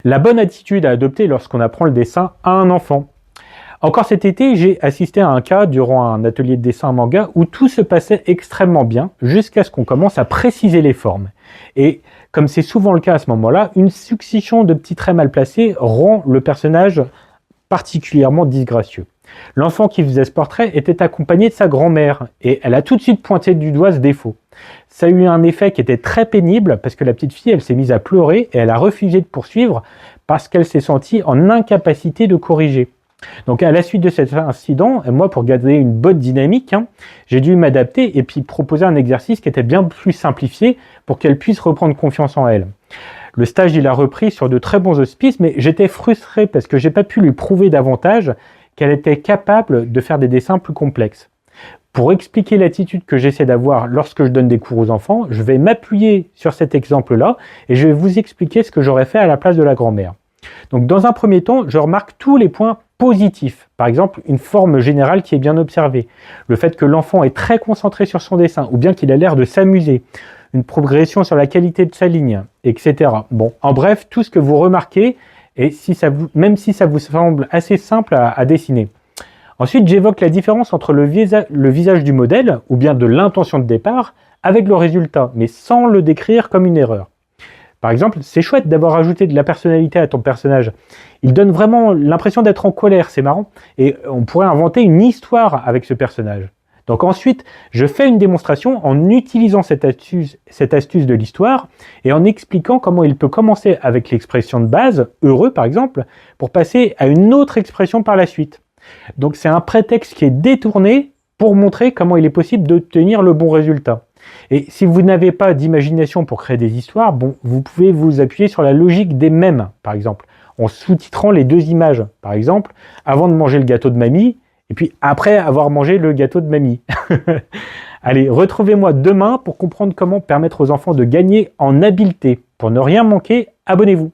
La bonne attitude à adopter lorsqu'on apprend le dessin à un enfant. Encore cet été, j'ai assisté à un cas durant un atelier de dessin en manga où tout se passait extrêmement bien jusqu'à ce qu'on commence à préciser les formes. Et comme c'est souvent le cas à ce moment-là, une succession de petits traits mal placés rend le personnage particulièrement disgracieux. L'enfant qui faisait ce portrait était accompagné de sa grand-mère et elle a tout de suite pointé du doigt ce défaut. Ça a eu un effet qui était très pénible parce que la petite fille, elle s'est mise à pleurer et elle a refusé de poursuivre parce qu'elle s'est sentie en incapacité de corriger. Donc à la suite de cet incident, moi pour garder une bonne dynamique, j'ai dû m'adapter et puis proposer un exercice qui était bien plus simplifié pour qu'elle puisse reprendre confiance en elle. Le stage, il a repris sur de très bons auspices, mais j'étais frustré parce que j'ai pas pu lui prouver davantage qu'elle était capable de faire des dessins plus complexes. Pour expliquer l'attitude que j'essaie d'avoir lorsque je donne des cours aux enfants, je vais m'appuyer sur cet exemple-là et je vais vous expliquer ce que j'aurais fait à la place de la grand-mère. Donc dans un premier temps, je remarque tous les points positifs. Par exemple, une forme générale qui est bien observée. Le fait que l'enfant est très concentré sur son dessin ou bien qu'il a l'air de s'amuser. Une progression sur la qualité de sa ligne, etc. Bon, en bref, tout ce que vous remarquez, et même si ça vous semble assez simple à dessiner. Ensuite, j'évoque la différence entre le visage du modèle, ou bien de l'intention de départ, avec le résultat, mais sans le décrire comme une erreur. Par exemple, c'est chouette d'avoir ajouté de la personnalité à ton personnage. Il donne vraiment l'impression d'être en colère, c'est marrant. Et on pourrait inventer une histoire avec ce personnage. Donc ensuite, je fais une démonstration en utilisant cette astuce de l'histoire et en expliquant comment il peut commencer avec l'expression de base, heureux par exemple, pour passer à une autre expression par la suite. Donc c'est un prétexte qui est détourné pour montrer comment il est possible d'obtenir le bon résultat. Et si vous n'avez pas d'imagination pour créer des histoires, bon, vous pouvez vous appuyer sur la logique des mèmes, par exemple, en sous-titrant les deux images. Par exemple, avant de manger le gâteau de mamie, et puis après avoir mangé le gâteau de mamie. Allez, retrouvez-moi demain pour comprendre comment permettre aux enfants de gagner en habileté. Pour ne rien manquer, abonnez-vous.